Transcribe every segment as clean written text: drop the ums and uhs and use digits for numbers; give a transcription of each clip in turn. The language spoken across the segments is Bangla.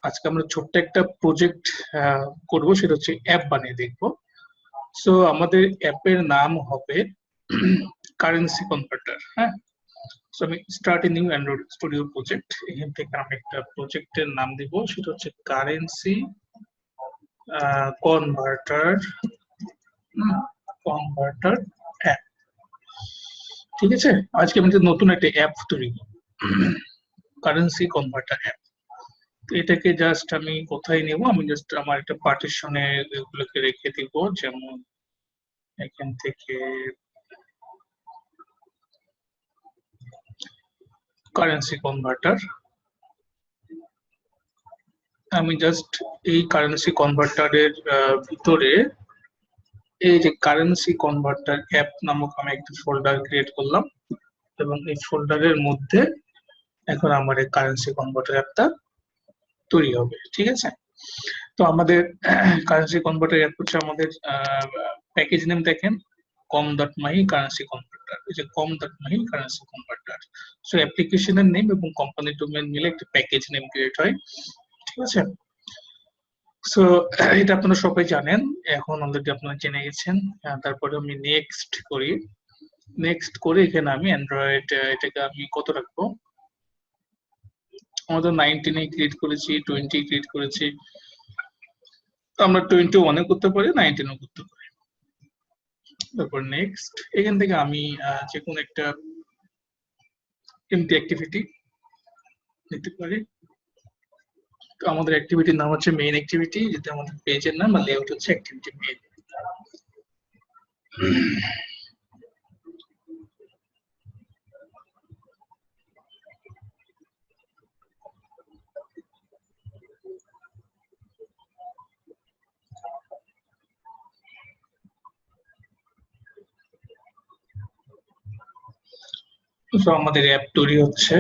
আজকে আমরা ছোট্ট একটা প্রজেক্ট করব, সেটা হচ্ছে অ্যাপ বানিয়ে দেখবো। সো আমাদের অ্যাপের নাম হবে কারেন্সি কনভার্টার। হ্যাঁ, সো আমি start a new Android studio project, এখান থেকে আমি একটা প্রজেক্টের নাম দিব, সেটা হচ্ছে কারেন্সি কনভার্টার কনভার্টার অ্যাপ। ঠিক আছে, আজকে আমি নতুন একটা অ্যাপ তৈরি করব, কারেন্সি কনভার্টার অ্যাপ। তো এটাকে জাস্ট আমি কোথায় নেব, আমি জাস্ট আমার একটা পার্টিশনে এগুলোকে রেখে দিব, যেমন এখান থেকে কারেন্সি কনভার্টার। আমি জাস্ট এই কারেন্সি কনভার্টারের ভিতরে এই যে কারেন্সি কনভার্টার অ্যাপ নামক আমি একটা ফোল্ডার ক্রিয়েট করলাম, এবং এই ফোল্ডারের মধ্যে এখন আমার এই কারেন্সি কনভার্টার অ্যাপটা তৈরি হবে। ঠিক আছে, তো আমাদের কারেন্সি কনভার্টার অ্যাপ হচ্ছে আমাদের প্যাকেজ নেম দেখেন, com.my কারেন্সি কনভার্টার। এই যে com.my কারেন্সি কনভার্টার, সো অ্যাপ্লিকেশনের নেম এবং কোম্পানির ডোমেইন মিলে একটা প্যাকেজ নেম ক্রিয়েট হয়। ঠিক আছে, সো এটা আপনারা সবাই জানেন, এখন অলরেডি আপনারা জেনে গেছেন। তারপরে আমি নেক্সট করি, নেক্সট করে এখানে আমি অ্যান্ড্রয়েড এটাকে আমি কত রাখবো, আমাদের 19 ক্রিয়েট করেছি, 20 ক্রিয়েট করেছি, আমরা 21 করতে পারি, 19 করতে পারি। তারপর নেক্সট, এখান থেকে আমি যে কোনো একটা এমটি অ্যাক্টিভিটি নিতে পারি। তো আমাদের অ্যাক্টিভিটির নাম হচ্ছে মেইন অ্যাক্টিভিটি, যেটা আমাদের পেজের নাম আর লেআউট হচ্ছে অ্যাক্টিভিটি মেইন। তো আমাদের অ্যাপ তৈরি হচ্ছে।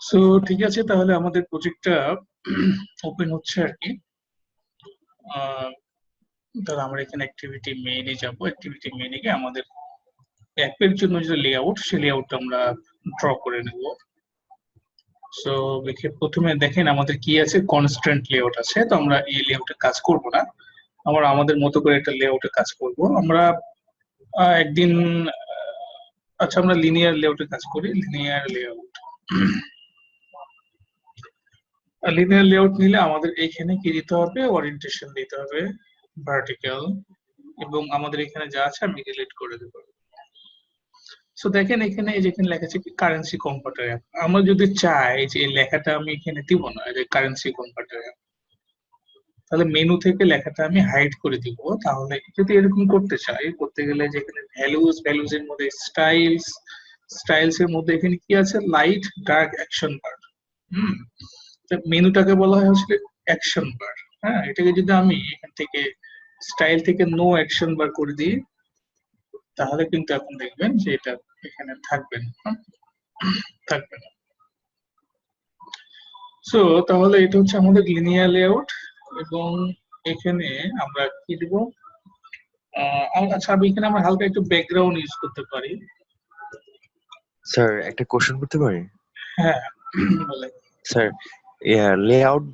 সো ঠিক আছে, তাহলে আমাদের প্রজেক্টটা ওপেন হচ্ছে আর কি। তাহলে আমরা এখানে অ্যাক্টিভিটি মেইনে যাব, অ্যাক্টিভিটি মেইনে গিয়ে আমাদের অ্যাপের জন্য যে লেআউট, সেই লেআউটটা আমরা ড্র করে নেব। সো প্রথমে দেখেন আমাদের কি আছে, কনস্ট্যান্ট লেআউট আছে। তো আমরা এই লেআউটে কাজ করব না, আমরা আমাদের মতো করে একটা লেআউটে কাজ করব। আমরা একদিন আচ্ছা, আমরা লিনিয়ার লেআউটে কাজ করি। লিনিয়ার লেআউট, লিনিয়ার লেআউট নিলে আমাদের এখানে কি দিতে হবে, ওরিয়েন্টেশন দিতে হবে ভার্টিক্যাল, এবং আমাদের এখানে যা আছে আমি ডিলিট করে দেব। সো দেখেন এখানে যেখানে লেখা আছে কি কারেন্সি কনভার্টার অ্যাপ, আমরা যদি চাই যে এই লেখাটা আমি এখানে দিব না, যে কারেন্সি কনভার্টার অ্যাপ, তাহলে মেনু থেকে লেখাটা আমি হাইড করে দিব। তাহলে যদি এরকম করতে চাই, করতে গেলে যেখানে ভ্যালুজ, ভ্যালুজ এর মধ্যে স্টাইলস, স্টাইলস এর মধ্যে এখানে কি আছে, লাইট ডার্ক অ্যাকশন বার। মেনুটাকে বলা হয় হচ্ছে অ্যাকশন বার। হ্যাঁ, এটাকে যদি আমি এখান থেকে স্টাইল থেকে নো অ্যাকশন বার করে দিই, তাহলে কিন্তু এখন দেখবেন যে এটা এখানে থাকবে না, থাকবে না। সো তাহলে এটা হচ্ছে আমাদের লিনিয়ার লেআউট, এবং এখানে আমরা কি দিব, আচ্ছা আমি এখানে আমরা হালকা একটু ব্যাকগ্রাউন্ড ইউজ করতে পারি। স্যার একটা কোশ্চেন করতে পারি? হ্যাঁ, বলে। স্যার লেআউট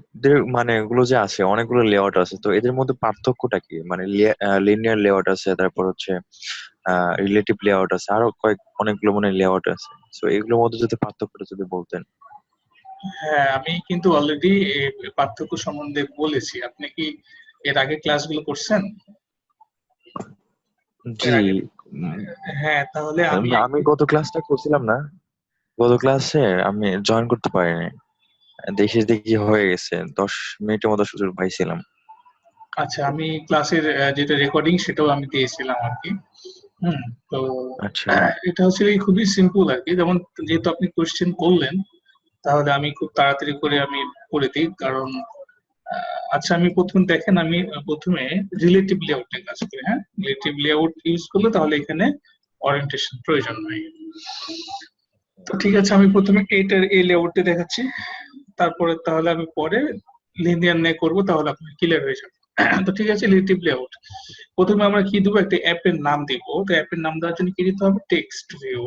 মানে এগুলো যে আছে, অনেকগুলো লেআউট আছে, তো এদের মধ্যে পার্থক্যটা কি? মানে লিনিয়ার লেআউট আছে, তারপর হচ্ছে রিলেটিভ লেআউট আছে, আরো অনেকগুলো মানে লেআউট আছে। তো এগুলোর মধ্যে যদি পার্থক্যটা যদি বলতেন। হ্যাঁ, আমি কিন্তু অলরেডি পার্থক্য সম্বন্ধে বলেছি। আপনি কি এর আগে ক্লাসগুলো করছেন? এর জি। আগে? উম, হ্যাঁ, তাহলে আমি আমি গত ক্লাসটা করছিলাম না, গত ক্লাসে আমি জয়েন করতে পারিনি। দেখি দেখি হয়ে গেছে, 10 মিনিটের মতো সুযোগ পাইছিলাম। আচ্ছা, আমি ক্লাসের যেটা রেকর্ডিং সেটাও আমি দিয়েছিলাম আরকি। হুম, তো আচ্ছা। এটা হচ্ছে কি খুবই সিম্পল আরকি। যেমন যেহেতু আপনি কোয়েশ্চেন করলেন, তাহলে আমি খুব তাড়াতাড়ি করে আমি করে দিই। কারণ আচ্ছা, আমি ১ম দেখেন আমি ১ম এ রিলেটিভ লেআউট নিয়ে কাজ করি, হ্যাঁ? রিলেটিভ লেআউট ইউজ করলে তাহলে এখানে ওরিয়েন্টেশন প্রয়োজন নাই। তো ঠিক আছে, আমি ১ম এ এইটার এই লেআউটটা দেখাচ্ছি। তারপরে তাহলে আমি পরে লিনিয়ার নিয়ে করব, তাহলে আপনার ক্লিয়ার হয়ে যাবে। তো ঠিক আছে, রিলেটিভ লেআউট। ১ম এ আমরা কি দিব? একটা অ্যাপের নাম দিব। তো অ্যাপের নাম দেওয়ার জন্য কি দিতে হবে? Text view.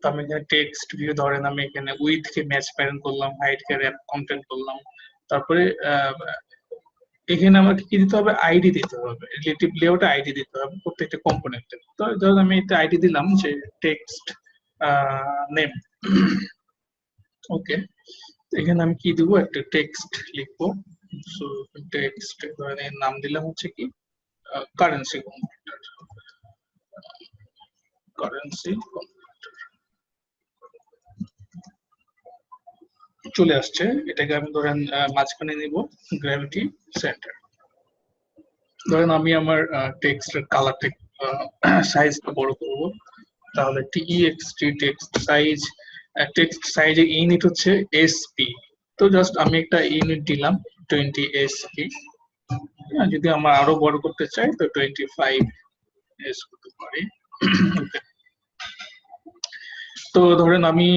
তো আমি এখানে টেক্সট ভিউ ধরেন আমি এখানে উইথ কে ম্যাচ প্যারেন্ট করলাম, হাইট কে র‍্যাপ কনটেন্ট করলাম। তারপরে এখানে আমাকে কি দিতে হবে? আইডি দিতে হবে। রিলেটিভ লেআউটে আইডি দিতে হবে প্রত্যেকটা কম্পোনেন্টের। তো ধরুন আমি একটা আইডি দিলাম যে টেক্সট নেম। ওকে। এখানে আমি কি দিব? একটা টেক্সট লিখবো। সো টেক্সট ধরেন এর নাম দিলাম হচ্ছে কি কারেন্সি কনভার্টার। কারেন্সি চলে আসছে। এটাকে আমি ধরেন মাঝখানে নিব, গ্র্যাভিটি সেন্টার। ধরেন আমি আমার টেক্সটের কালারটা সাইজটা বড় করব। তাহলে টেক্সট টেক্সট সাইজ, টেক্সট সাইজের ইউনিট হচ্ছে এসপি। তো জাস্ট আমি একটা ইউনিট দিলাম 20 এসপি। যদি আমরা আরো বড় করতে চাই তো 25 এস করতে পারি। Okay. তো ধরেন আমি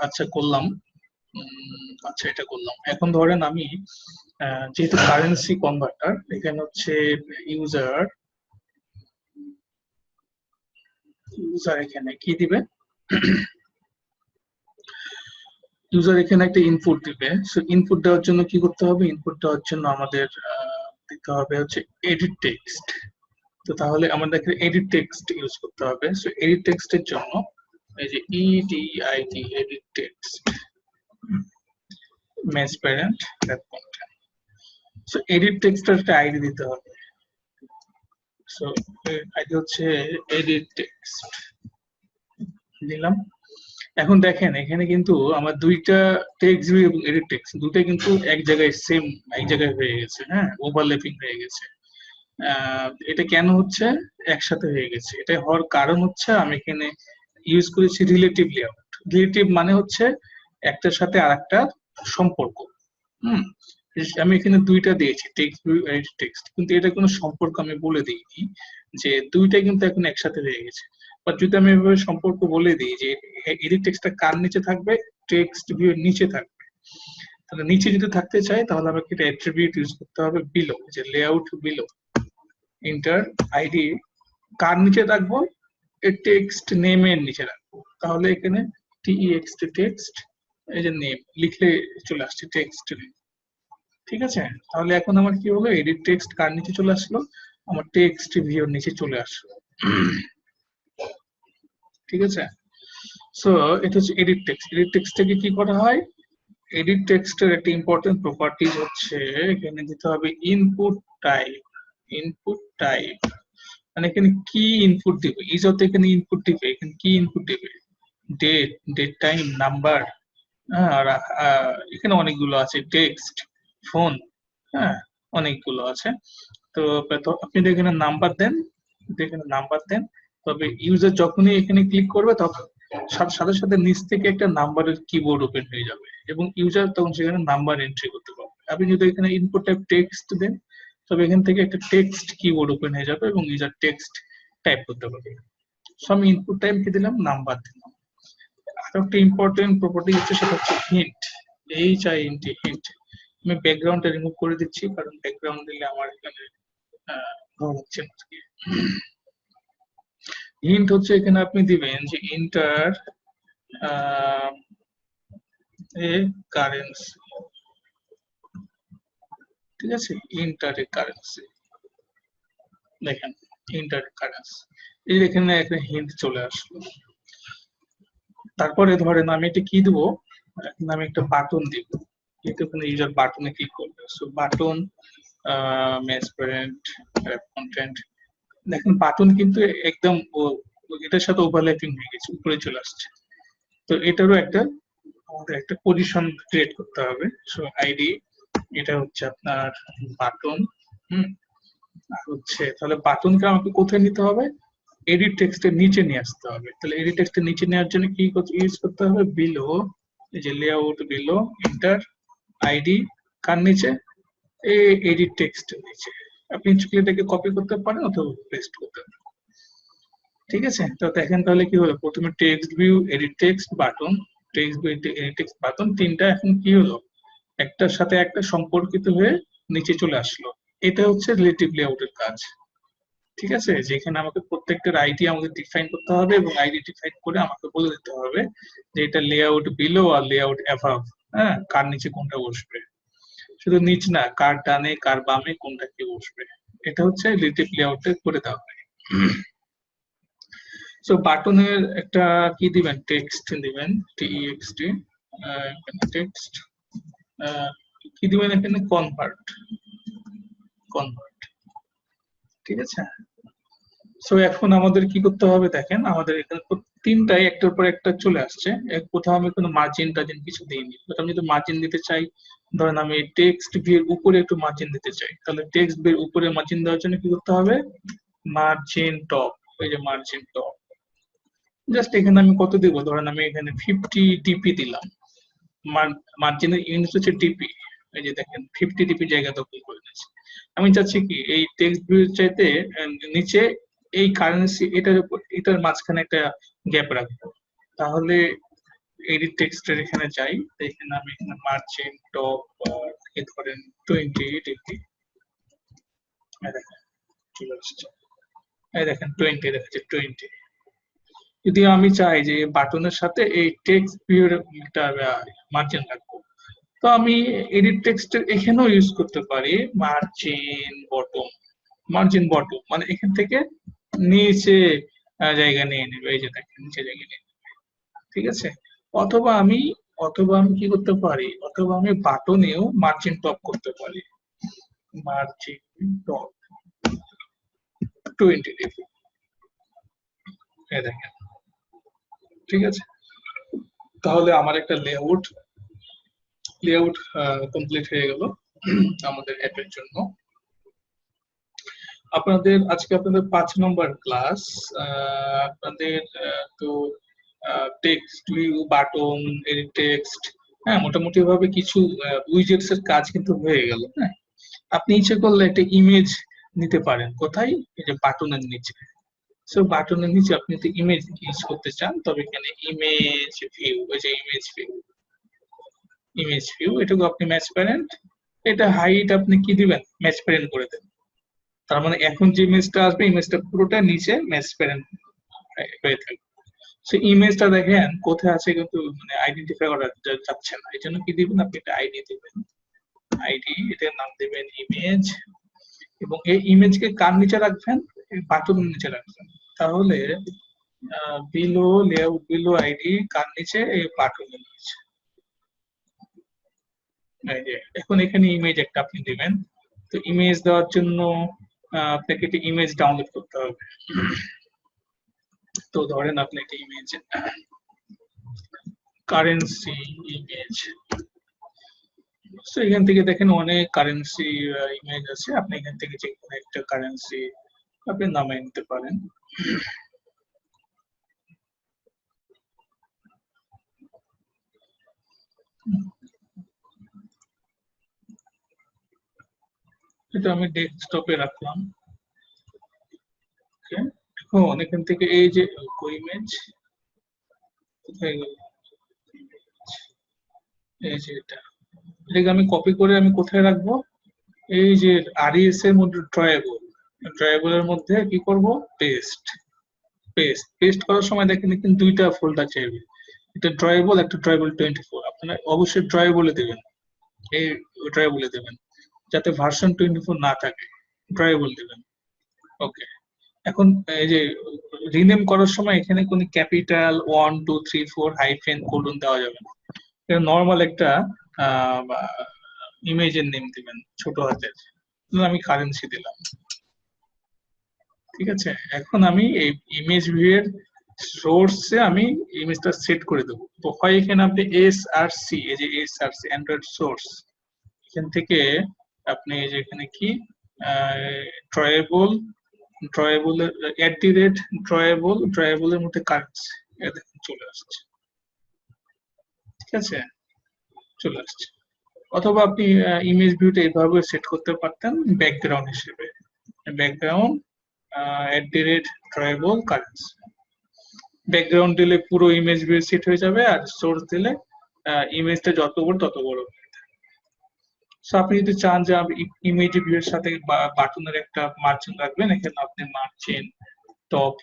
আচ্ছা করলাম, আচ্ছা এটা করলাম। এখন ধরেন আমি যেহেতু কারেন্সি কনভার্টার, এখানে হচ্ছে ইউজার ইউজার এখানে কি দিবে? ইউজার এখানে একটা ইনপুট দিবে। সো ইনপুট দেওয়ার জন্য কি করতে হবে? ইনপুট দেওয়ার জন্য আমাদের দিতে হবে হচ্ছে এডিট টেক্সট। তো তাহলে আমাদের এখানে এডিট টেক্সট ইউজ করতে হবে। সো এডিট টেক্সটের জন্য এই যে E D I T edit text match parent wrap content. So edit টেক্সটের একটা আইডি দিতে হবে। সো আইডি হচ্ছে এডিট টেক্সট দিলাম। এখন দেখেন এখানে কিন্তু আমার দুইটা টেক্সট ভিউ এবং এডিট টেক্সট দুটোই কিন্তু এক জায়গায় সেম, এক জায়গায় হয়ে গেছে, হ্যাঁ, ওভারল্যাপিং হয়ে গেছে। এটা কেন হচ্ছে? একসাথে হয়ে গেছে। এটা হওয়ার কারণ হচ্ছে আমি এখানে ইউজ করেছি রিলেটিভ লেআউট। রিলেটিভ মানে হচ্ছে একটার সাথে আরেকটা সম্পর্ক। হুম, আমি এখানে দুইটা দিয়েছি টেক্সট ভিউ এডিট টেক্সট, কিন্তু এটা কোনো সম্পর্ক আমি বলে দিইনি যে দুইটা কিন্তু এখন একসাথে হয়ে গেছে। বাট যদি আমি এভাবে সম্পর্ক বলে দিই যে এডিট টেক্সটটা কার নিচে থাকবে? টেক্সট ভিউ এর নিচে থাকবে। তাহলে নিচে যদি থাকতে চাই তাহলে আমাকে একটা অ্যাট্রিবিউট ইউজ করতে হবে বিলো, যে লেআউট বিলো ইন্টার আইডি কার নিচে রাখবো? এই টেক্সট নেমের নিচে রাখবো। তাহলে এখানে টেক্সট টেক্সট এই যে নেম লিখলে চলে আসছে টেক্সট নেম। ঠিক আছে, তাহলে এখন আমার কি হলো? এডিট টেক্সট কার নিচে চলে আসলো? আমার টেক্সট ভিউর নিচে চলে আসলো। ঠিক আছে, সো এটা হচ্ছে এডিট টেক্সট। এডিট টেক্সট থেকে কি করা হয়? এডিট টেক্সটের একটা ইম্পর্টেন্ট প্রপার্টি হচ্ছে এখানে দিতে হবে ইনপুট টাইপ। ইনপুট টাইপ মানে এখানে কি ইনপুট দিবে? ইউজার তো এখানে ইনপুট দিবে, এখানে কি ইনপুট দিবে? Date, date time, number. হ্যাঁ, আর এখানে অনেকগুলো আছে, টেক্সট, ফোন, হ্যাঁ, অনেকগুলো আছে। তো আপনি যদি এখানে নাম্বার দেন, এখানে নাম্বার দেন, তবে ইউজার যখনই এখানে ক্লিক করবে তখন সাথে সাথে নিচ থেকে একটা নাম্বারের কিবোর্ড ওপেন হয়ে যাবে এবং ইউজার তখন সেখানে নাম্বার এন্ট্রি করতে পারবে। আপনি যদি এখানে ইনপুট টাইপ টেক্সট দেন, তবে এখান থেকে একটা টেক্সট কিবোর্ড ওপেন হয়ে যাবে এবং ইউজার টেক্সট টাইপ করতে পারবে। সো আমি ইনপুট টাইপ কি দিলাম? নাম্বার দিলাম। আর একটা ইম্পর্টেন্ট প্রপার্টি হচ্ছে সেটা হচ্ছে হিন্ট। HINT hint. আমি ব্যাকগ্রাউন্ডটা রিমুভ করে দিচ্ছি কারণ ব্যাকগ্রাউন্ড দিলে আমার এখানে ভালো লাগছে না আজকে। হিন্ট হচ্ছে এখানে আপনি দিবেন যে ইন্টার এ কারেন্সি, ঠিক আছে, ইন্টার এ কারেন্সি, দেখেন ইন্টার কারেন্সি, এই এখানে একটা হিন্ট চলে আসলো। তারপরে ধরেন আমি এটা কি দেবো, এখন আমি একটা বাটন দিব, এটা কোনো ইউজার বাটনে ক্লিক করবে, so button match parent content, দেখেন বাটন কিন্তু একদম এটার সাথে ওভারল্যাপিং হয়ে গেছে, উপরে চলে আসছে। তো এটারও একটা আমাদের একটা পজিশন ক্রিয়েট করতে হবে। সো আইডি এটা হচ্ছে আপনার বাটন, আর হচ্ছে তাহলে বাটনকে আমাকে কোথায় নিতে হবে, এডিট টেক্সটের নিচে নিয়ে আসতে হবে। তাহলে এডিট টেক্সটের নিচে নেওয়ার জন্য কি ইউজ করতে হবে, বিলো, এই যে লেআউট বিলো এন্টার আইডি, কার নিচে, এই এডিট টেক্সটের নিচে। আপনি এটাকে কপি করতে পারেন অথবা পেস্ট করতে পারেন, ঠিক আছে। তো দেখেন তাহলে কি হলো, প্রথমে text view, edit text, button, text view, edit text, button, তিনটা এখন কি হলো, একটার সাথে একটা সম্পর্কিত হয়ে নিচে চলে আসলো। এটা হচ্ছে রিলেটিভ লেআউটের কাজ, ঠিক আছে। যেখানে আমাকে প্রত্যেকটার আইডি আমাকে ডিফাইন করতে হবে এবং আইডি ডিফাইন করে আমাকে বলে দিতে হবে যে এটা লেআউট বিলো আর লেআউট অ্যাভাব, হ্যাঁ, কার নিচে কোনটা বসবে, শুধু নিচ না, কার ডানে কার বামে কোনটা কি বসবে, এটা হচ্ছে রিলেটিভ লেআউটে করে দেওয়া হয়। সো বাটনের একটা কি দিবেন, টেক্সট দিবেন, টেক্সট, টেক্সট কি দিবেন এখানে, কনভার্ট, কনভার্ট, ঠিক আছে। সো এখন আমাদের কি করতে হবে, দেখেন আমাদের এখানে তিনটাই একটার পর একটা চলে আসছে, কোথাও আমি কোনো মার্জিন টার্জিন কিছু দিইনি। আমি যদি মার্জিন দিতে চাই, ধরেন আমি টেক্সট ভিউ এর উপরে একটু মার্জিন দিতে চাই, তাহলে টেক্সট ভিউ এর উপরে মার্জিন দেওয়ার জন্য কি করতে হবে, মার্জিন টপ, এই যে মার্জিন টপ, জাস্ট এখানে আমি কত দিব, ধরেন আমি এখানে 50 ডিপি দিলাম, মার্জিনের ইউনিট হচ্ছে ডিপি, এই যে দেখেন 50 ডিপি জায়গা দখল করে নিয়েছে। আমি চাচ্ছি কি এই টেক্সট ভিউ চাইতে নিচে এই কারেন্সি এটার উপর, এটার মাঝখানে একটা গ্যাপ রাখবো। তাহলে এডিট টেক্সটের এখানে যাই, এখানে আমি এখানে মার্জিন টপ ধরেন 20 ডিপি, দেখেন চলে আসছে, এই দেখেন 20 দেখাচ্ছে 20। যদি আমি চাই যে বাটনের সাথে এই টেক্সট ভিউ এর একটা মার্জিন রাখবো, তো আমি এডিট টেক্সটের এখানেও ইউজ করতে পারি মার্জিন বটম, মার্জিন বটম মানে এখান থেকে নিচে জায়গা নিয়ে নেবে, এই যে দেখেন নিচে জায়গা নিয়ে নেবে, ঠিক আছে। অথবা আমি কি করতে পারি, অথবা আমি বাটনেও মার্জিন টপ করতে পারি, মার্জিন টপ 20 ডিগ্রি, এই দেখেন, ঠিক আছে। তাহলে আমার একটা লেআউট কমপ্লিট হয়ে গেল আমাদের অ্যাপের জন্য। আজকে আপনাদের 5 নম্বর ক্লাস, আপনাদের তো text view, button, edit text, হ্যাঁ, মোটামুটি ভাবে কিছু উইজেটস এর কাজ কিন্তু হয়ে গেল। হ্যাঁ, আপনি ইচ্ছে করলে একটা ইমেজ নিতে পারেন, কোথায়, এই যে বাটনের নিচে। সো বাটনের নিচে আপনি যদি ইমেজ ইউজ করতে চান, তবে এখানে ইমেজ ভিউ, এই যে ইমেজ ভিউ, এটাকে আপনি ম্যাচ প্যারেন্ট, এটা হাইট আপনি কি দিবেন, ম্যাচ প্যারেন্ট করে দেবেন। তার মানে এখন যে ইমেজটা আসবে, ইমেজটা পুরোটা নিচে ম্যাচ প্যারেন্ট হয়ে থাকবে। সে ইমেজটা দেখেন কোথায় আছে কিন্তু মানে আইডেন্টিফাই করা যাচ্ছে না, এই জন্য কি দিবেন, আপনি একটা আইডি দিবেন, আইডি, এটার নাম দিবেন ইমেজ, এবং এই ইমেজকে কার নিচে রাখবেন, বাটনের নিচে রাখবেন। তাহলে বিলো লেআউট বিলো আইডি কার নিচে, এই বাটনের নিচে। এই যে এখন এখানে ইমেজ একটা আপনি দিবেন, তো ইমেজ দেওয়ার জন্য আপনাকে একটা ইমেজ ডাউনলোড করতে হবে। তো ধরেন আপনি একটা ইমেজ, কারেন্সি ইমেজ, তো এখান থেকে দেখেন অনেক কারেন্সি ইমেজ আছে, আপনি এখান থেকে যে কোনো একটা কারেন্সি আপনি নামিয়ে নিতে পারেন। এটা আমি ডেস্কটপে রাখলাম। এখন এখান থেকে এই যে ইমেজ কোথায় গেল, এই যে এটাকে আমি কপি করে আমি কোথায় রাখবো, এই যে আরইএস এর মধ্যে ড্রয়াবল, ড্রয়াবলের মধ্যে কি করব, পেস্ট, পেস্ট করার সময় দেখেন কিন্তু দুইটা ফোল্ডার চাইবে, একটা ড্রয়েবল, একটা ড্রয়েবল 24। আপনারা অবশ্যই ড্রয়েবলে দেবেন, এই ড্রয়েবলে দেবেন, যাতে ভার্সন 24 না থাকে, ড্রয়েবল দেবেন। ওকে, এখন এই যে রিনেম করার সময় এখানে কোনো ক্যাপিটাল 1 2 3 4 হাইফেন কোলন দেওয়া যাবে না। এটা নর্মাল একটা ইমেজের নেম দিবেন ছোট হাতের। আমি কারেন্সি দিলাম, ঠিক আছে। এখন আমি এই ইমেজ ভিউ এর সোর্সে আমি ইমেজটা সেট করে দেবো। তো হয় এখানে আপনি এসআরসি, এই যে এসআরসি অ্যান্ড্রয়েড সোর্স, এখান থেকে আপনি এই যে এখানে কি ড্রয়েবল, ড্রয়েবলের ড্রয়েবলের মধ্যে কারেন্সি দেখুন চলে আসছে, ঠিক আছে, চলে আসছে। অথবা আপনি ইমেজ ভিউটা এইভাবে সেট করতে পারতেন ব্যাকগ্রাউন্ড হিসেবে, ব্যাকগ্রাউন্ড ড্রয়েবল কারেন্সি। ব্যাকগ্রাউন্ড দিলে পুরো ইমেজ ভিউ সেট হয়ে যাবে, আর সোর্স দিলে ইমেজটা যত বড় তত বড়। সো আপনি যদি চান যে ইমেজ ভিউ এর সাথে বাটনের একটা মার্জিন রাখবেন, এখানে আপনি মার্জিন টপ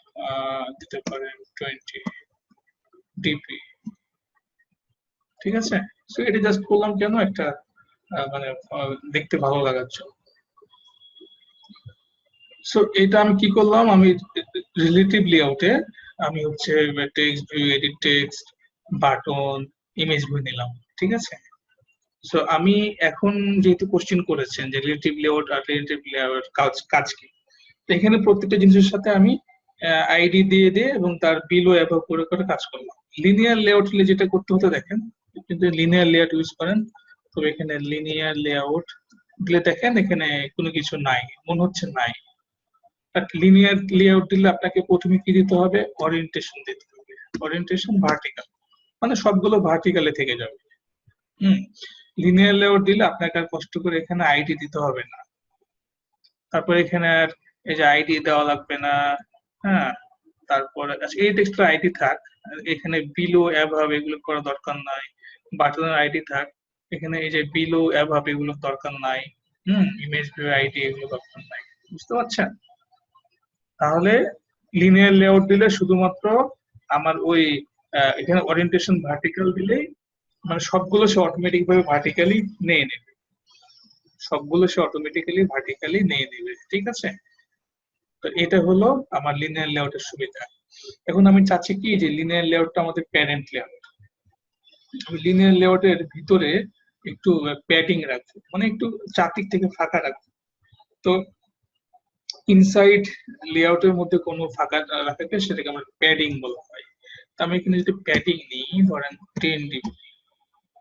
দিতে পারেন 20 ডিপি, ঠিক আছে। সো এটা জাস্ট করলাম কেন, একটা মানে দেখতে ভালো লাগার জন্য। সো এটা আমি কি করলাম, আমি রিলেটিভ লেআউটে আমি হচ্ছে text view, edit text, button, image view নিলাম, ঠিক আছে। সো আমি এখন যেহেতু কোশ্চেন করেছেন যে রিলেটিভ লেআউট আর রিলেটিভ লেআউট কাজ কি, তো এখানে প্রত্যেকটা জিনিসের সাথে আমি আইডি দিয়ে দিয়ে এবং তার বিলো অ্যাবভ করে করে কাজ করলাম। লিনিয়ার লেআউট হলে যেটা করতে হতো দেখেন, কিন্তু লিনিয়ার লেআউট ইউজ করেন, তো এখানে লিনিয়ার লেআউট দিলে দেখেন এখানে কোনো কিছু নাই, মনে হচ্ছে নাই। বাট লিনিয়ার লেআউট দিলে আপনাকে প্রথমে কি দিতে হবে, ওরিয়েন্টেশন দিতে হবে, ওরিয়েন্টেশন ভার্টিক্যাল, মানে সবগুলো ভার্টিক্যালে থেকে যাবে। লিনিয়ার লেআউট দিলে আপনাকে আর কষ্ট করে এখানে আইডি দিতে হবে না, তারপর এখানে আর এই যে আইডি দেওয়া লাগবে না, হ্যাঁ। তারপরে এই টেক্সটের আইডি থাক, এখানে বিলো অ্যাভাব এগুলো করা দরকার নাই, বাটনের আইডি থাক, এখানে এই যে বিলো অ্যাভাব এগুলো দরকার নাই, ইমেজ ভিউ আইডি এগুলো দরকার নাই, বুঝতে পারছেন। তাহলে লিনিয়ার লেআউট দিলে শুধুমাত্র আমার ওই এখানে ওরিয়েন্টেশন ভার্টিক্যাল দিলেই মানে সবগুলো সে অটোমেটিক ভাবে ভার্টিক্যালি নিয়ে নেবে, সবগুলো সে অটোমেটিক্যালি ভার্টিক্যালি নিয়ে নেবে, ঠিক আছে। তো এটা হলো আমার লিনিয়ার লেআউটের সুবিধা। এখন আমি চাচ্ছি কি যে লিনিয়ার লেআউটটা আমাদের প্যারেন্ট লেআউট, আমি লিনিয়ার লেআউটের ভিতরে একটু প্যাডিং রাখবো, মানে একটু চারদিক থেকে ফাঁকা রাখবো। তো ইনসাইড লেআউটের মধ্যে কোনো ফাঁকা রাখাকে সেটাকে আমরা প্যাডিং বলা হয়। তো আমি এখানে যদি প্যাডিং নিই ধরেন 10 ডিপি,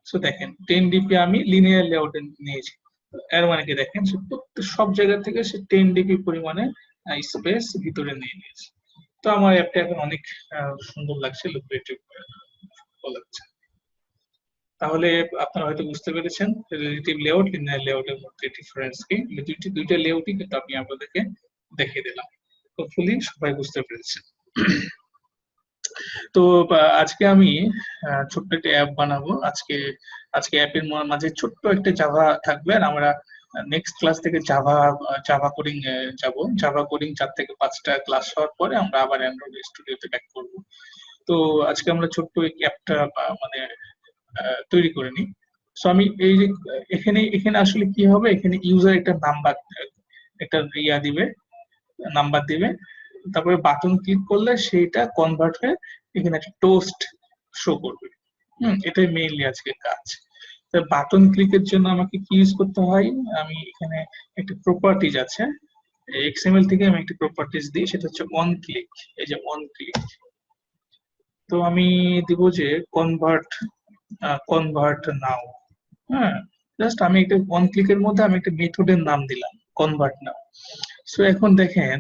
সো দেখেন 10 ডিপি আমি লিনিয়ার লেআউটে নিয়েছি, এর মানে কি দেখেন সে সব জায়গা থেকে সে 10 ডিপি পরিমাণে স্পেস ভিতরে নিয়ে নিয়েছে। তো আমার অ্যাপটা এখন অনেক সুন্দর লাগছে, লুক্রেটিভ লাগছে। তাহলে আপনারা হয়তো বুঝতে পেরেছেন রিলেটিভ লেআউট, লিনিয়ার লেআউটের মধ্যে ডিফারেন্স কি। দুইটা লেআউটই কিন্তু আমি আপনাদেরকে দেখিয়ে দিলাম, হোপফুলি সবাই বুঝতে পেরেছেন। তো আজকে আমি ছোট্ট একটা অ্যাপ বানাবো। আজকে অ্যাপের মাঝে ছোট্ট একটা জাভা থাকবে, আর আমরা নেক্সট ক্লাস থেকে জাভা কোডিং যাব। জাভা কোডিং 4 থেকে 5টা ক্লাস হওয়ার পরে আমরা আবার অ্যান্ড্রয়েড স্টুডিওতে ব্যাক করব। তো আজকে আমরা ছোট্ট এই অ্যাপটা মানে তৈরি করে নিই। সো আমি এই যে এখানে আসলে কি হবে, এখানে ইউজার একটা নাম্বার, একটা দিবে, নাম্বার দিবে, তারপরে বাটন ক্লিক করলে সেইটা কনভার্ট হয়ে এখানে একটা টোস্ট শো করবে। এটাই মেইনলি আজকে কাজ। বাটন ক্লিকের জন্য আমাকে কি ইউজ করতে হয়, আমি এখানে একটা প্রপার্টিজ আছে, এক্সএমএল থেকে আমি একটা প্রপার্টিজ দিই, সেটা হচ্ছে অন ক্লিক। এই যে অন ক্লিক, তো আমি দিব যে কনভার্ট নাও, হ্যাঁ। জাস্ট আমি একটা অন ক্লিকের মধ্যে আমি একটা মেথডের নাম দিলাম কনভার্ট নাও। সো এখন দেখেন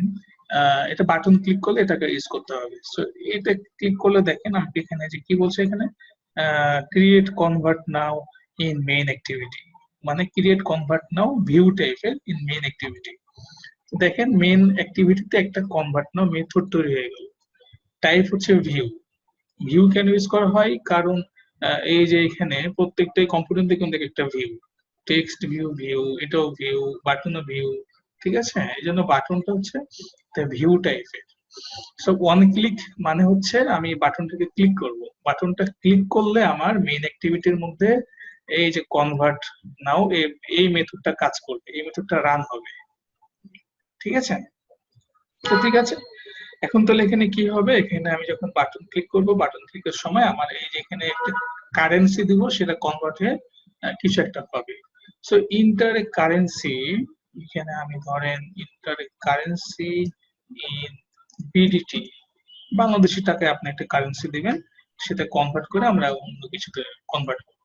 এটা বাটন ক্লিক করলে এটাকে ইউজ করতে হবে। সো এটা ক্লিক করলে দেখেন আমি এখানে যে কি বলছে, এখানে create convert now in main activity, মানে ক্রিয়েট কনভার্ট নাও ভিউ টাইপের ইন মেইন অ্যাক্টিভিটি। দেখেন মেইন অ্যাক্টিভিটিতে একটা কনভার্ট নাও মেথড তৈরি হয়ে গেল, টাইপ হচ্ছে ভিউ। ভিউ কেন ইউজ করা হয়, কারণ এই যে এখানে প্রত্যেকটা কম্পোনেন্টে কিন্তু একটা ভিউ, টেক্সট ভিউ, এটাও ভিউ, বাটনও ভিউ, ঠিক আছে। এই জন্য বাটনটা হচ্ছে ভিউ টাইপের। সো ওয়ান ক্লিক মানে হচ্ছে আমি বাটনটাকে ক্লিক করব, বাটনটা ক্লিক করলে আমার মেইন অ্যাক্টিভিটির মধ্যে এই যে কনভার্ট নাও এই মেথডটা কাজ করবে, এই মেথডটা রান হবে। ঠিক আছে, তো ঠিক আছে, এখন তাহলে এখানে কি হবে, এখানে আমি যখন বাটন ক্লিক করব, বাটন ক্লিকের সময় আমার এই যে এখানে একটা কারেন্সি দিব, সেটা কনভার্ট হয়ে কিছু একটা হবে। সো ইন্টার এ কারেন্সি, এখানে আমি ধরেন inter A currency in BDT, Bangladeshi টাকায় আপনি একটা কারেন্সি দিবেন, সেটা কনভার্ট করে আমরা অন্য কিছুতে কনভার্ট করব।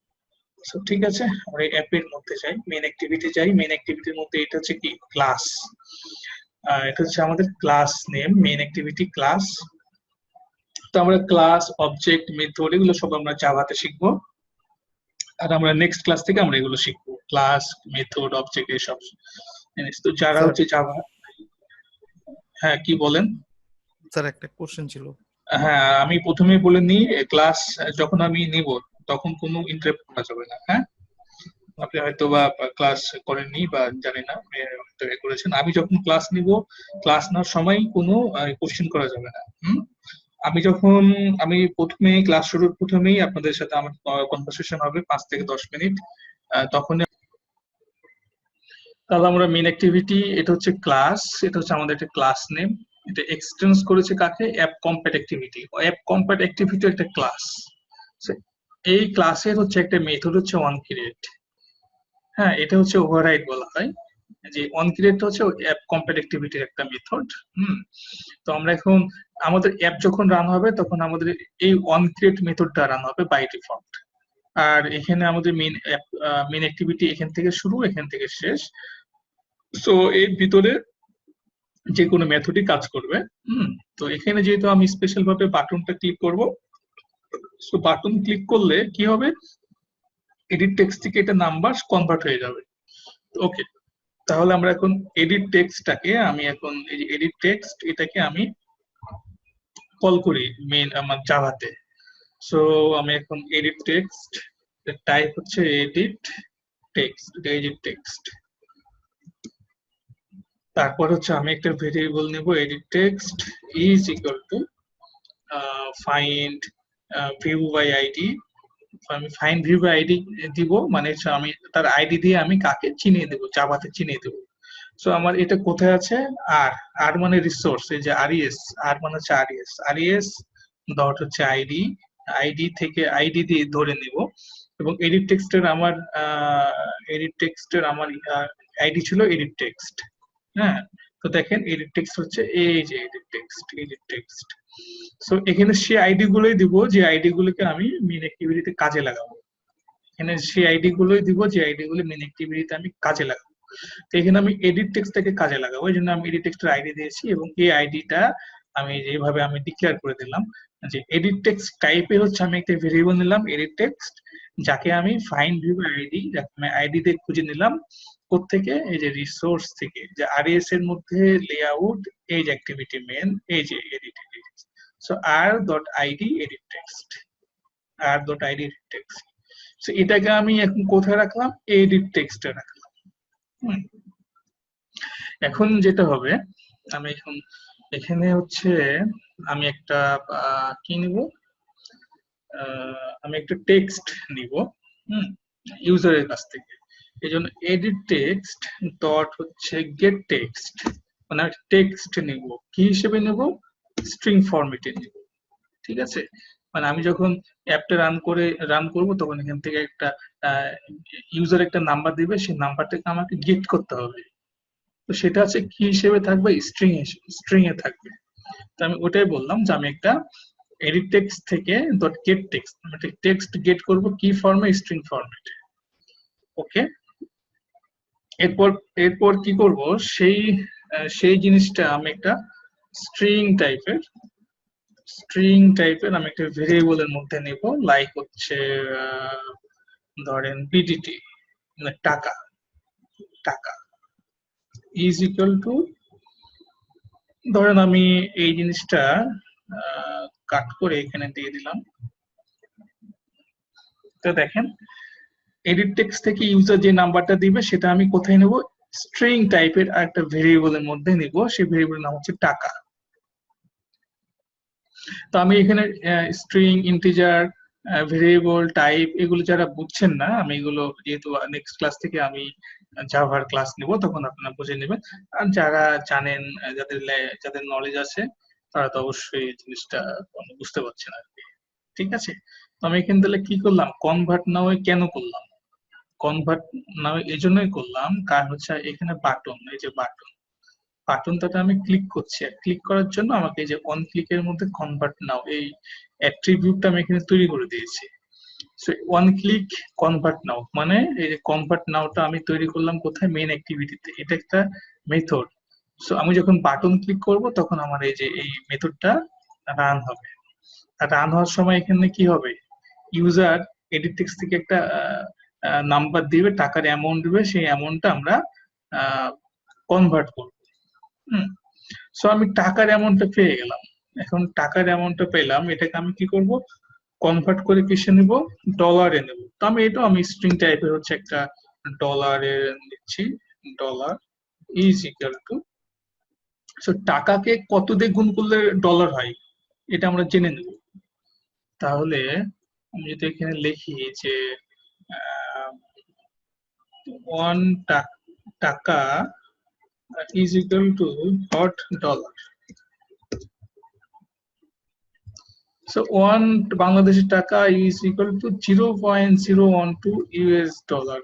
সো ঠিক আছে, আমরা এই অ্যাপের মধ্যে যাই, মেইন অ্যাক্টিভিটি যাই। মেইন অ্যাক্টিভিটির মধ্যে এটা হচ্ছে কি ক্লাস, এটা হচ্ছে আমাদের class name, main activity class. তো আমরা ক্লাস, অবজেক্ট, মেথড এগুলো সব আমরা জাভাতে শিখবো, আর আমরা নেক্সট ক্লাস থেকে আমরা এগুলো শিখবো, ক্লাস, মেথড, অবজেক্ট এসব জিনিস। তো যারা স্যার হচ্ছে জাভা, হ্যাঁ কি বলেন? স্যার একটা কোশ্চেন ছিল। হ্যাঁ, আমি প্রথমেই বলে নিই, ক্লাস যখন আমি নিব তখন কোনো ইন্টারাপ্ট করা যাবে না। হ্যাঁ, আপনি হয়তো বা ক্লাস করেননি বা জানি না, হয়তো এ করেছেন। আমি যখন ক্লাস নিব, ক্লাস নেওয়ার সময় কোনো কোশ্চেন করা যাবে না। আমি প্রথমে ক্লাস শুরুর প্রথমেই আপনাদের সাথে আমার কনভারসেশন হবে 5 থেকে 10 মিনিট, তখন তাহলে আমরা মেইন অ্যাক্টিভিটি, এটা হচ্ছে ক্লাস, এটা হচ্ছে আমাদের একটা ক্লাস নেম, এটা এক্সটেন্স করেছে কাকে, app combat activity. App combat activity একটা ক্লাস, এই ক্লাসের হচ্ছে একটা মেথড হচ্ছে অনক্রিয়েট। হ্যাঁ, এটা হচ্ছে ওভাররাইড বলা হয়, যে অনক্রিয়েট হচ্ছে অ্যাপ কম্প্যাট অ্যাক্টিভিটির একটা মেথড। তো আমরা এখন আমাদের অ্যাপ যখন রান হবে তখন আমাদের এই অনক্রিয়েট মেথডটা রান হবে বাই ডিফল্ট। আর এখানে আমাদের মেইন অ্যাক্টিভিটি এখান থেকে শুরু, এখান থেকে শেষ। সো এর ভিতরে যে কোনো মেথডই কাজ করবে। তো এখানে যেহেতু আমি স্পেশাল ভাবে বাটনটা ক্লিক করব, সো বাটন ক্লিক করলে কি হবে, এডিট টেক্সট থেকে এটা নাম্বার কনভার্ট হয়ে যাবে। ওকে, তাহলে আমরা এখন এডিট টেক্সটটাকে, আমি এখন এই যে এডিট টেক্সট, এটাকে আমি কল করি মেইন আমার জাভাতে। সো আমি এখন এডিট টেক্সট, টাইপ হচ্ছে এডিট টেক্সট, তারপর হচ্ছে আমি একটা ভেরিয়েবল নেব, edit text is equal to find view by ID. আমি ফাইন্ড ভিউ বাই আইডি দিব, মানে হচ্ছে আমি তার আইডি দিয়ে আমি কাকে চিনিয়ে দেবো, জাভাতে চিনিয়ে দেবো। সো আমার এটা কোথায় আছে, আর মানে রিসোর্স, এই যে আরইএস, আর মানে হচ্ছে আরইএস ডট হচ্ছে আইডি থেকে আইডি দিয়ে ধরে নিব। এবং এডিট টেক্সটের আমার আইডি ছিল এডিট টেক্সট। হ্যাঁ, তো দেখেন এডিট টেক্সট হচ্ছে এই যে এডিট টেক্সট। সো এখানে সেই আইডি গুলোই দিব যে আইডি গুলোকে আমি মেইন অ্যাক্টিভিটিতে কাজে লাগাবো। এখানে সেই আইডি গুলোই দিব যে আইডি গুলো মেইন অ্যাক্টিভিটিতে আমি কাজে লাগাবো। তো এখানে আমি এডিট টেক্সটটাকে কাজে লাগাবো, এই জন্য আমি এডিট টেক্সটের আইডি দিয়েছি, এবং এই আইডিটা আমি যেভাবে আমি ডিক্লেয়ার করে দিলাম যে এডিট টেক্সট টাইপের হচ্ছে আমি একটা ভেরিয়েবল নিলাম এডিট টেক্সট, যাকে আমি ফাইন্ড ভিউ আইডি, যাকে আমি আইডি দিয়ে খুঁজে নিলাম কোত্থেকে, এই যে রিসোর্স থেকে, যে আরএস এর মধ্যে লেআউট, এই যে অ্যাক্টিভিটি মেন, এই যে edit. So r.id edit text, r.id edit text. So এটাকে আমি এখন কোথায় রাখলাম, এডিট টেক্সটে রাখলাম। এখন যেটা হবে, আমি এখন এখানে হচ্ছে আমি একটা কি নিব, আমি একটা টেক্সট নিব ইউজারের কাছ থেকে। এই জন্য এডিট টেক্সট ডট হচ্ছে গেট টেক্সট, মানে টেক্সট নিব, কি হিসেবে নেব, স্ট্রিং ফরম্যাটে নিব। ঠিক আছে, মানে আমি যখন অ্যাপটা রান করব তখন এখান থেকে একটা ইউজার একটা নাম্বার দিবে, সেই নাম্বারটাকে আমাকে গেট করতে হবে। তো সেটা হচ্ছে কি হিসেবে থাকবে, স্ট্রিং এ থাকবে। তো আমি ওটাই বললাম যে আমি একটা এডিট টেক্সট থেকে ডট গেট টেক্সট, মানে টেক্সট গেট করব কি ফর্মে, স্ট্রিং ফরম্যাটে। ওকে, এরপর কি করব, সেই জিনিসটা আমি একটা স্ট্রিং টাইপের আমি একটা ভেরিয়েবলের মধ্যে নেব, লাইক হচ্ছে ধরেন বিডিটি, মানে টাকা ইজ ইকুয়াল টু, ধরেন আমি এই জিনিসটা কাট করে এখানে দিয়ে দিলাম। তো দেখেন এডিট টেক্সট থেকে ইউজার যে নাম্বারটা দিবে সেটা আমি কোথায় নেব, স্ট্রিং টাইপের একটা ভেরিয়েবলের মধ্যে নিব, সেই ভেরিয়েবলের নাম হচ্ছে টাকা। তো আমি এখানে স্ট্রিং, ইন্টিজার, ভেরিয়েবল, টাইপ এগুলো যারা বুঝছেন না, আমি এগুলো যেহেতু নেক্সট ক্লাস থেকে আমি জাভার ক্লাস নিব, তখন আপনারা বুঝে নেবেন। আর যারা জানেন, যাদের নলেজ আছে, তারা তো অবশ্যই এই জিনিসটা বুঝতে পারছেন আর কি। ঠিক আছে, তো আমি এখানে তাহলে কি করলাম, কনভার্ট নাও কেন করলাম? কনভার্ট নাও এই জন্যই করলাম, কারণ হচ্ছে এখানে বাটন, এই যে বাটনটাতে আমি ক্লিক করছি, আর ক্লিক করার জন্য আমাকে এই যে অন ক্লিকের মধ্যে কনভার্ট নাও এই অ্যাট্রিবিউটটা আমি এখানে তৈরি করে দিয়েছি। সো ওয়ান ক্লিক কনভার্ট নাও মানে এই যে কনভার্ট নাওটা আমি তৈরি করলাম কোথায়, মেইন অ্যাক্টিভিটিতে। এটা একটা মেথড। সো আমি যখন বাটন ক্লিক করব তখন আমার এই যে এই মেথডটা রান হবে। আর রান হওয়ার সময় এখানে কি হবে, ইউজার এডিট টেক্সট থেকে একটা নাম্বার দিবে, টাকার অ্যামাউন্ট দিবে, সেই অ্যামাউন্টটা আমরা কনভার্ট করব। সো আমি টাকার অ্যামাউন্টটা পেয়ে গেলাম। এখন টাকার অ্যামাউন্টটা পেলাম, এটাকে আমি কি করব, কনভার্ট করে কিসে নেব, ডলারে নেব। তো আমি স্ট্রিং টাইপের হচ্ছে একটা ডলারে নিচ্ছি। Dollar is equal two, so টাকাকে কত দিয়ে গুণ করলে ডলার হয় এটা আমরা জেনে নেব। তাহলে আমি যদি এখানে লিখি যে 1 টাকা is equal too hot dollar. So 1 Bangladeshi টাকা is equal to 0.012 US dollar.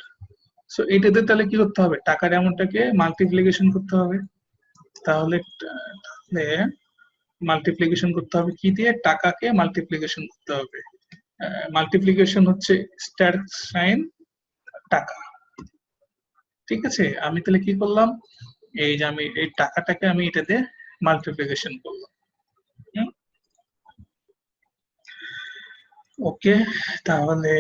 So এটাতে তাহলে কি করতে হবে, টাকার অ্যামাউন্টটাকে মাল্টিপ্লিকেশন করতে হবে। তাহলে মাল্টিপ্লিকেশন করতে হবে কি দিয়ে, টাকাকে মাল্টিপ্লিকেশন করতে হবে। মাল্টিপ্লিকেশন হচ্ছে স্টার সাইন টাকা। ঠিক আছে, আমি তাহলে কি করলাম, এই যে আমি এই টাকাটাকে আমি এটাতে মাল্টিপ্লিকেশন করলাম। ওকে, তাহলে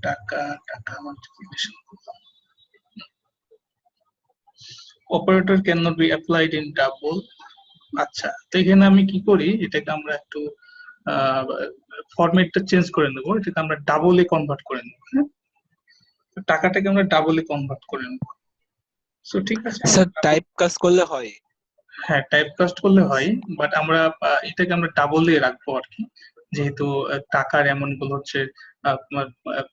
টাকা টাকা মাল্টিপ্লিকেশন করলাম। Operator can not be applied in double. আচ্ছা, তো এখানে আমি কি করি, এটাকে আমরা একটু ফরম্যাটটা চেঞ্জ করে নেব, এটাকে আমরা ডাবলে কনভার্ট করে নেব। হ্যাঁ, টাকাটাকে আমরা ডাবলে কনভার্ট করে নেব। সো ঠিক আছে, স্যার টাইপ কাজ করলে হয়? হ্যাঁ টাইপ কাস্ট করলে হয়, বাট আমরা এটাকে আমরা ডাবলে রাখবো আর কি, যেহেতু টাকার এমন গুলো হচ্ছে আপনার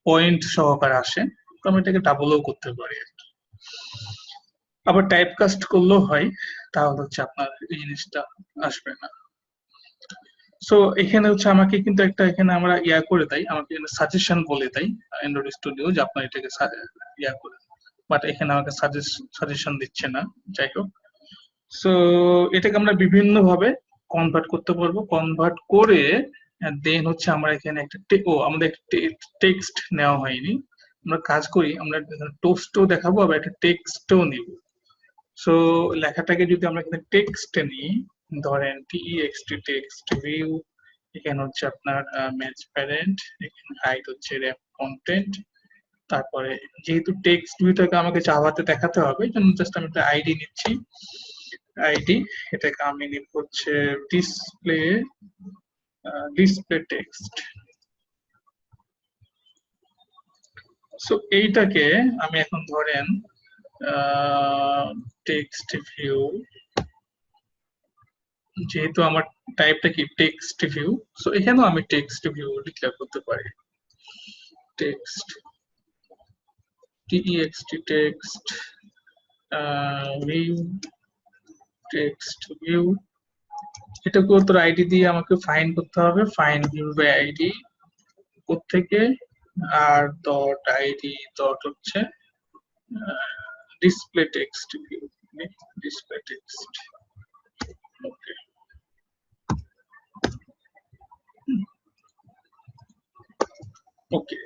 পয়েন্ট সহকারে আসে, তো আমরা এটাকে ডাবলও করতে পারি আর কি। আবার টাইপ কাস্ট করলেও হয়, তাহলে হচ্ছে আপনার এই জিনিসটা আসবে না। সো এখানে হচ্ছে আমাকে কিন্তু একটা এখানে আমরা ইয়া করে দেয়, আমাকে এখানে সাজেশন বলে দেয় অ্যান্ড্রয়েড স্টুডিও যে আপনার এটাকে ইয়া করে, বাট এখানে আমাকে সাজেশন দিচ্ছে না। যাই হোক, সো এটাকে আমরা বিভিন্ন ভাবে কনভার্ট করতে পারবো। কনভার্ট করে দেন হচ্ছে আমরা এখানে একটা আমাদের একটা টেক্সট নেওয়া হয়নি, আমরা কাজ করি, আমরা টোস্টও দেখাবো আবার একটা টেক্সটও নিব। সো লেখাটাকে যদি আমরা এখানে টেক্সট নিই, ধরেন text টেক্সট ভিউ, এখানে হচ্ছে আপনার ম্যাচ প্যারেন্ট, এখানে হাইট হচ্ছে র্যাপ কন্টেন্ট, তারপরে যেহেতু টেক্সট ভিউটাকে আমাকে জাভাতে দেখাতে হবে, এই জন্য জাস্ট আমি একটা আইডি নিচ্ছি। আইডি, এটাকে আমি নিব হচ্ছে ডিসপ্লে টেক্সট। সো এইটাকে আমি এখন ধরেন টেক্সট ভিউ, যেহেতু আমার টাইপটা কি টেক্সট ভিউ, সো এখানেও আমি টেক্সট ভিউ ডিক্লেয়ার করতে পারি। Text text view, text view, এটাকেও তোর আইডি দিয়ে আমাকে ফাইন্ড করতে হবে। ফাইন্ড ভিউ বাই আইডি কোত্থেকে, আর ডট আইডি ডট হচ্ছে display text view, display text. Okay, okay,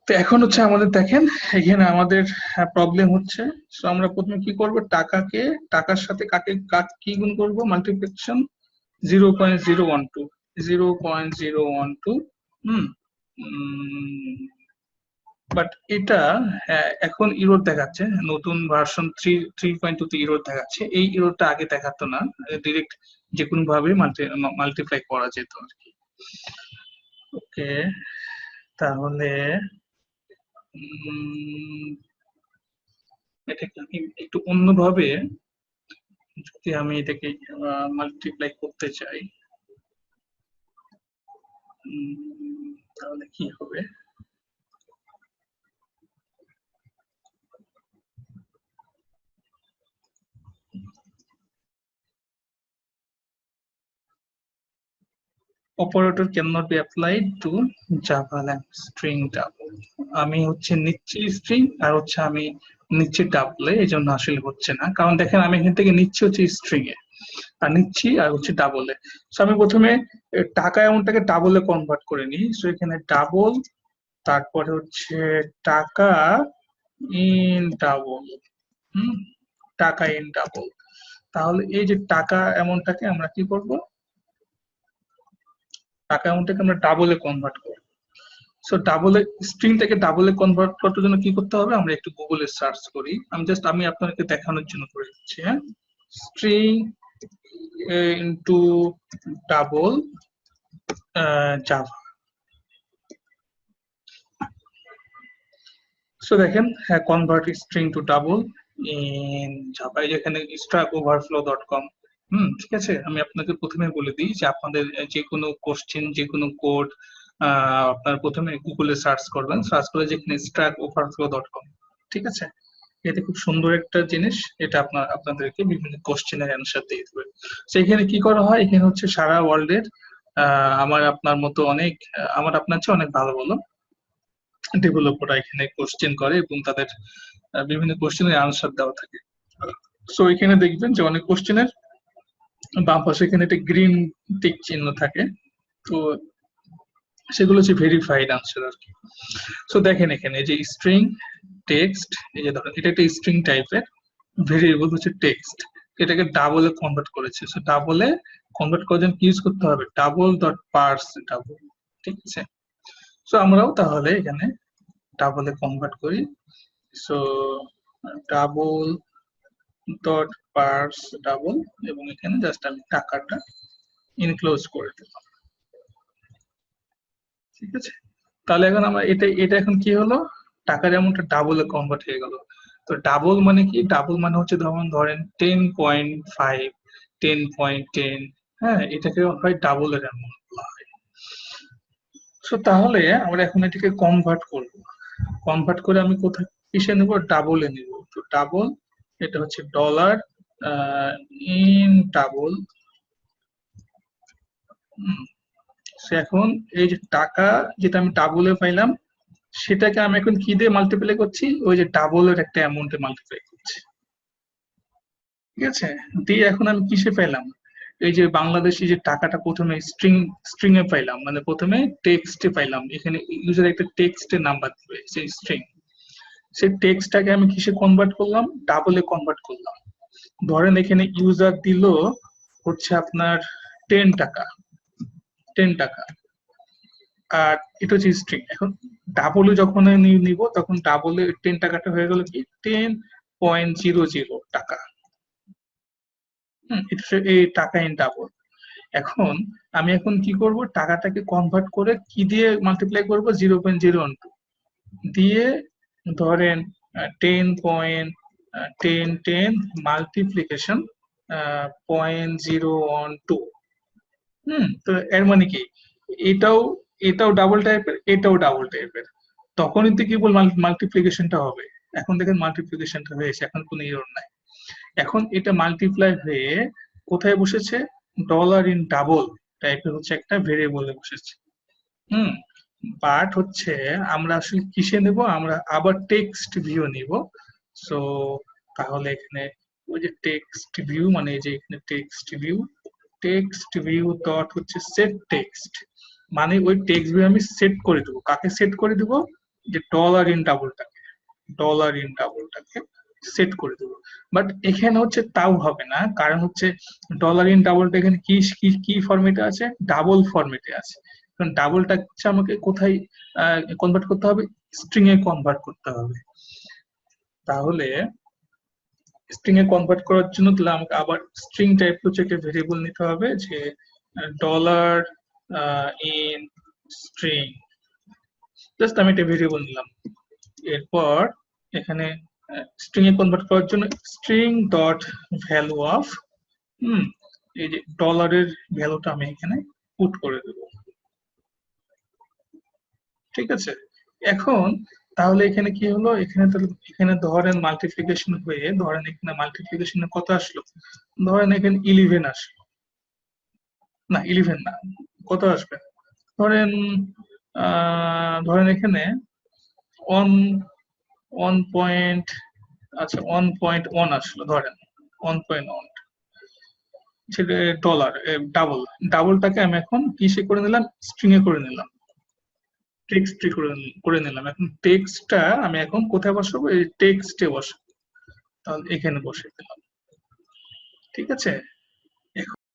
তো এখন হচ্ছে আমাদের দেখেন এখানে আমাদের প্রবলেম হচ্ছে। সো আমরা প্রথমে কি করব, টাকার সাথে কি গুণ করব, মাল্টিপ্লিকেশন 0.012 0.012। বাট এটা এখন ইরোর দেখাচ্ছে, নতুন ভার্সন 3.2 তে ইরোর দেখাচ্ছে। এই ইরোরটা আগে দেখাতো না, ডিরেক্ট যে কোনো ভাবে মাল্টিপ্লাই করা যেত আর কি। ওকে, তাহলে এটাকে আমি একটু অন্যভাবে যদি যদি আমি এটাকে মাল্টিপ্লাই করতে চাই তাহলে কি হবে? operator cannot be applied to Java lang string double. আমি হচ্ছে নিচ্ছি স্ট্রিং আর হচ্ছে আমি নিচ্ছি ডাবলে, এই জন্য আসলে হচ্ছে না, কারণ দেখেন আমি এখান থেকে নিচ্ছি হচ্ছে স্ট্রিং এ আর নিচ্ছি আর হচ্ছে ডাবলে। সো আমি প্রথমে টাকা অ্যামাউন্টটাকে ডাবলে কনভার্ট করে নিই। সো এখানে ডাবল, তারপরে হচ্ছে টাকা ইন ডাবল, টাকা ইন ডাবল। তাহলে এই যে টাকা অ্যামাউন্টটাকে আমরা কি করব? টাকা অ্যামাউন্টটাকে আমরা ডাবলে কনভার্ট করব। সো ডাবলে স্ট্রিং থেকে ডাবলে কনভার্ট করার জন্য কি করতে হবে? আমরা একটু গুগলে সার্চ করি। আমি আপনাকে দেখানোর জন্য করে দিচ্ছি। হ্যাঁ, string into double Java. So দেখেন, হ্যাঁ, convert string to double in Java, যেখানে stackoverflow.com। ঠিক আছে, আমি আপনাকে প্রথমে বলে দিই যে আপনাদের যে কোনো কোশ্চেন, যে কোনো কোড আপনার প্রথমে গুগলে সার্চ করবেন, সার্চ করে যেখানে stackoverflow.com, ঠিক আছে, এটা খুব সুন্দর একটা জিনিস। এটা আপনাদেরকে বিভিন্ন কোশ্চেনের অ্যান্সার দিয়ে দেবে। সেখানে কি করা হয়? এখানে হচ্ছে সারা ওয়ার্ল্ডের আমার আপনার মতো অনেক, আমার আপনার চেয়ে অনেক ভালো ভালো ডেভেলপাররা এখানে কোশ্চেন করে এবং তাদের বিভিন্ন কোশ্চেনের আনসার দেওয়া থাকে। সো এখানে দেখবেন যে অনেক কোশ্চেনের বাম পাশে এখানে একটা গ্রিন টিক চিহ্ন থাকে, তো সেগুলো হচ্ছে ভেরিফাইড আনসার আর কি। সো দেখেন এখানে যে স্ট্রিং টেক্সট, এই যে ধরেন এটা একটা স্ট্রিং টাইপের ভেরিয়েবল হচ্ছে টেক্সট, এটাকে ডাবলে কনভার্ট করেছে। সো ডাবলে কনভার্ট করার জন্য কি ইউজ করতে হবে? ডাবল ডট পার্স ডাবল, ঠিক আছে। সো আমরাও তাহলে এখানে ডাবলে কনভার্ট করি। So double dot purse double, এবং এখানে জাস্ট আমি টাকাটা ইনক্লোজ করে দিলাম, ঠিক আছে। তাহলে এখন আমরা এটা এখন কি হলো? টাকার অ্যামাউন্টটা ডাবলে কনভার্ট হয়ে গেল। তো ডাবল মানে কি? ডাবল মানে হচ্ছে ধরেন 10.5, 10.10, হ্যাঁ, এটাকে হয় ডাবলের অ্যামাউন্ট বলা হয়। সো তাহলে আমরা এখন এটাকে কনভার্ট করব। কনভার্ট করে আমি কোথায় কিসে নেব? ডাবলে নেব। তো ডাবল, এটা হচ্ছে ডলার ইন ডাবল। এখন এই যে টাকা যেটা আমি ডাবলে পাইলাম, সেটাকে আমি এখন কি দিয়ে মাল্টিপ্লাই করছি? ওই যে ডাবলের একটা অ্যামাউন্টে মাল্টিপ্লাই করছি, ঠিক আছে। দিয়ে এখন আমি কিসে পেলাম? এই যে বাংলাদেশি যে টাকাটা প্রথমে স্ট্রিং এ পাইলাম, মানে প্রথমে টেক্সটে পাইলাম, এখানে ইউজার একটা টেক্সটের নাম্বার দিবে, সেই স্ট্রিং, সেই টেক্সটটাকে আমি কিসে কনভার্ট করলাম? ডাবলে কনভার্ট করলাম। ধরেন এখানে ইউজার দিল হচ্ছে আপনার 10 টাকা, 10 টাকা, আর এটা হচ্ছে স্ট্রিং। এখন ডাবলে যখন আমি নিব, তখন ডাবলে 10 টাকাটা হয়ে গেল কি 10.00 টাকা। এটা এই টাকা ইন ডাবল। এখন আমি এখন কি করব? টাকাটাকে কনভার্ট করে কি দিয়ে মাল্টিপ্লাই করব? 0.012 দিয়ে, ধরেন 10.10 মাল্টিপ্লিকেশন 0.012। তো এর মানে কি? এটাও এটাও ডাবল টাইপের, এটাও ডাবল টাইপের, তখনই তো কি বল মাল্টিপ্লিকেশনটা হবে। এখন দেখেন মাল্টিপ্লিকেশনটা হয়েছে, এখন কোনো এরর নাই। এখন এটা মাল্টিপ্লাই হয়ে কোথায় বসেছে? ডলার ইন ডাবল টাইপের হচ্ছে একটা ভেরিয়েবলে বসেছে। বাট হচ্ছে আমরা আসলে কিসে নেব? আমরা আবার টেক্সট ভিউ নিব। সো তাহলে এখানে ওই যে টেক্সট ভিউ, মানে এই যে এখানে টেক্সট ভিউ ডট হচ্ছে সেট টেক্সট, মানে ওই টেক্সট ভিউ আমি সেট করে দেবো। কাকে সেট করে দেবো? যে ডলার ইন ডাবলটাকে সেট করে দেবো। বাট এখানে হচ্ছে তাও হবে না, কারণ হচ্ছে ডলার ইন ডাবলটা এখানে কি কি ফরম্যাটে আছে? ডাবল ফরম্যাটে আছে। কারণ ডাবলটা হচ্ছে আমাকে কোথায় কনভার্ট করতে হবে? স্ট্রিং এ কনভার্ট করতে হবে। তাহলে স্ট্রিং এ কনভার্ট করার জন্য তাহলে আমাকে আবার স্ট্রিং টাইপ হচ্ছে একটা ভেরিয়েবল নিতে হবে, যে ডলার ইন স্ট্রিং, জাস্ট আমি একটা ভেরিয়েবল নিলাম। এরপর এখানে স্ট্রিং এ কনভার্ট করার জন্য স্ট্রিং ডট ভ্যালু অফ এই যে ডলারের ভ্যালুটা আমি এখানে পুট করে দেব, ঠিক আছে। এখন তাহলে এখানে কি হলো, এখানে ধরেন মাল্টিপ্লিকেশন হয়ে, ধরেন এখানে মাল্টিপ্লিকেশনে কত আসলো, ধরেন এখানে 11 আসলো, না 11 না, কত আসবে, ধরেন ধরেন এখানে 1 আচ্ছা 1.1 আসলো, ধরেন 1.1 সেটা ডলার, ডাবলটাকে আমি এখন কিসে করে নিলাম, স্ট্রিং এ করে নিলাম, টেক্সট করে নিলাম। এখন টেক্সটটা আমি এখন কোথায় বসাবো, এই টেক্সটে বসাবো, তাহলে এখানে বসে দিলাম, ঠিক আছে।